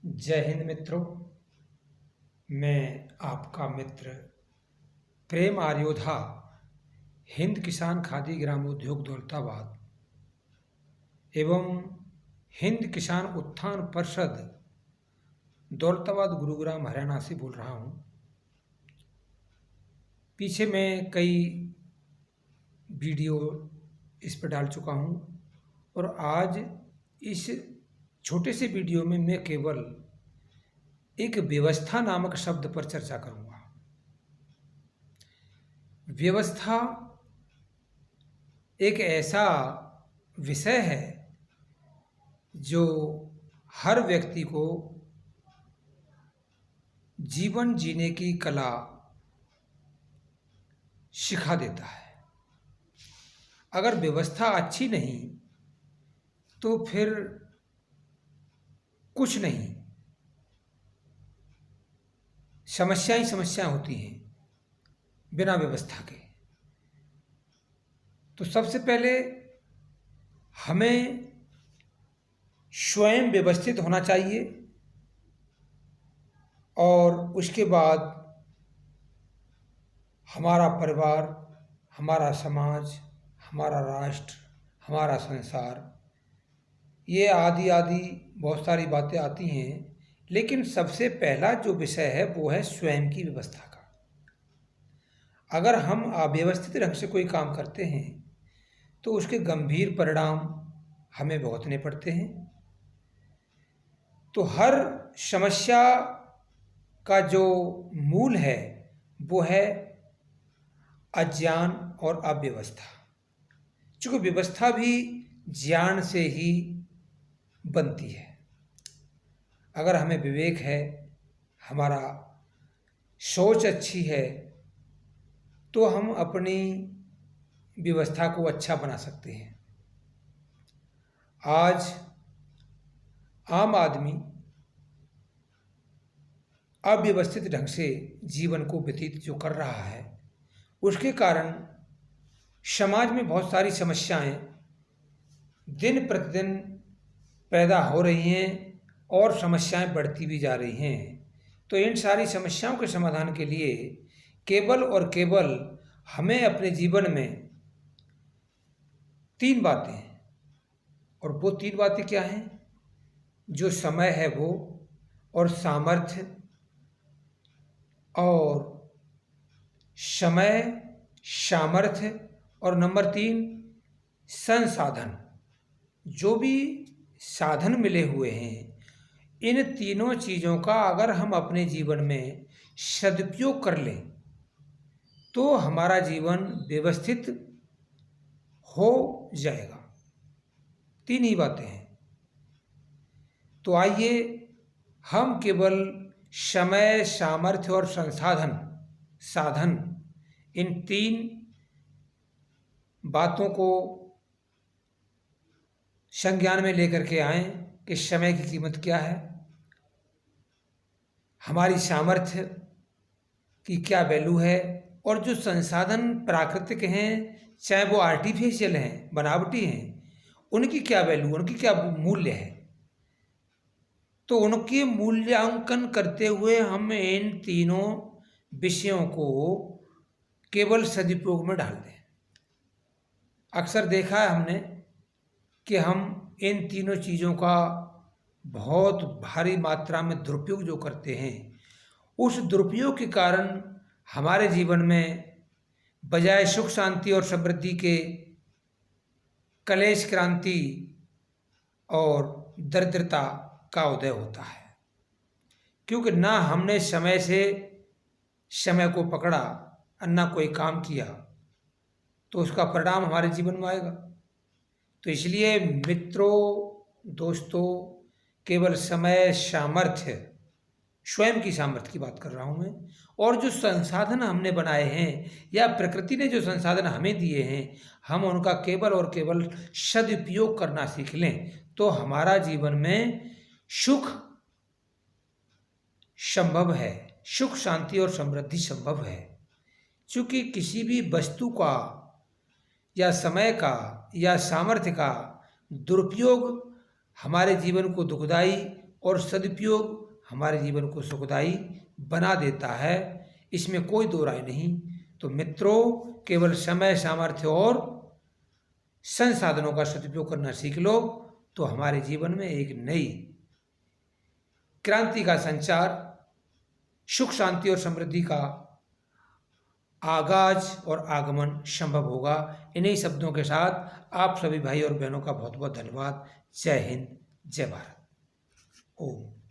जय हिंद मित्रों। मैं आपका मित्र प्रेम आर्योधा, हिंद किसान खादी ग्रामोद्योग दौलताबाद एवं हिंद किसान उत्थान परिषद दौलताबाद गुरुग्राम हरियाणा से बोल रहा हूँ। पीछे मैं कई वीडियो इस पर डाल चुका हूँ और आज इस छोटे से वीडियो में मैं केवल एक व्यवस्था नामक शब्द पर चर्चा करूंगा। व्यवस्था एक ऐसा विषय है जो हर व्यक्ति को जीवन जीने की कला सिखा देता है। अगर व्यवस्था अच्छी नहीं तो फिर कुछ नहीं, समस्या ही समस्या होती हैं बिना व्यवस्था के। तो सबसे पहले हमें स्वयं व्यवस्थित होना चाहिए और उसके बाद हमारा परिवार, हमारा समाज, हमारा राष्ट्र, हमारा संसार, ये आदि आदि बहुत सारी बातें आती हैं। लेकिन सबसे पहला जो विषय है वो है स्वयं की व्यवस्था का। अगर हम अव्यवस्थित ढंग से कोई काम करते हैं तो उसके गंभीर परिणाम हमें भुगतने पड़ते हैं। तो हर समस्या का जो मूल है वो है अज्ञान और अव्यवस्था। चूँकि व्यवस्था भी ज्ञान से ही बनती है। अगर हमें विवेक है, हमारा सोच अच्छी है, तो हम अपनी व्यवस्था को अच्छा बना सकते हैं। आज आम आदमी अव्यवस्थित ढंग से जीवन को व्यतीत जो कर रहा है, उसके कारण समाज में बहुत सारी समस्याएं दिन प्रतिदिन पैदा हो रही हैं और समस्याएं बढ़ती भी जा रही हैं। तो इन सारी समस्याओं के समाधान के लिए केवल और केवल हमें अपने जीवन में 3 बातें हैं। और वो 3 बातें क्या हैं? जो समय है वो, और सामर्थ्य, और समय, सामर्थ्य, और नंबर 3 संसाधन। जो भी साधन मिले हुए हैं, इन तीनों चीज़ों का अगर हम अपने जीवन में सदुपयोग कर लें तो हमारा जीवन व्यवस्थित हो जाएगा। 3 ही बातें हैं। तो आइए हम केवल समय, सामर्थ्य और साधन इन 3 बातों को संज्ञान में लेकर के आएं कि समय की कीमत क्या है, हमारी सामर्थ्य की क्या वैल्यू है, और जो संसाधन प्राकृतिक हैं, चाहे वो आर्टिफिशियल हैं, बनावटी हैं, उनकी क्या वैल्यू, उनकी क्या मूल्य है। तो उनके मूल्यांकन करते हुए हम इन तीनों विषयों को केवल सदुपयोग में डाल दें। अक्सर देखा है हमने कि हम इन तीनों चीज़ों का बहुत भारी मात्रा में दुरुपयोग जो करते हैं, उस दुरुपयोग के कारण हमारे जीवन में बजाय सुख शांति और समृद्धि के कलेश, क्रांति और दरिद्रता का उदय होता है। क्योंकि ना हमने समय से समय को पकड़ा और ना कोई काम किया, तो उसका परिणाम हमारे जीवन में आएगा। तो इसलिए मित्रों, दोस्तों, केवल समय, सामर्थ्य, स्वयं की सामर्थ्य की बात कर रहा हूँ मैं, और जो संसाधन हमने बनाए हैं या प्रकृति ने जो संसाधन हमें दिए हैं, हम उनका केवल और केवल सदुपयोग करना सीख लें तो हमारा जीवन में सुख संभव है, सुख, शांति और समृद्धि संभव है। क्योंकि किसी भी वस्तु का या समय का या सामर्थ्य का दुरुपयोग हमारे जीवन को दुखदाई और सदुपयोग हमारे जीवन को सुखदायी बना देता है, इसमें कोई दो राय नहीं। तो मित्रों, केवल समय, सामर्थ्य और संसाधनों का सदुपयोग करना सीख लो तो हमारे जीवन में एक नई क्रांति का संचार, सुख, शांति और समृद्धि का आगाज और आगमन संभव होगा। इन्हीं शब्दों के साथ आप सभी भाई और बहनों का बहुत बहुत धन्यवाद। जय हिंद, जय भारत। ओम।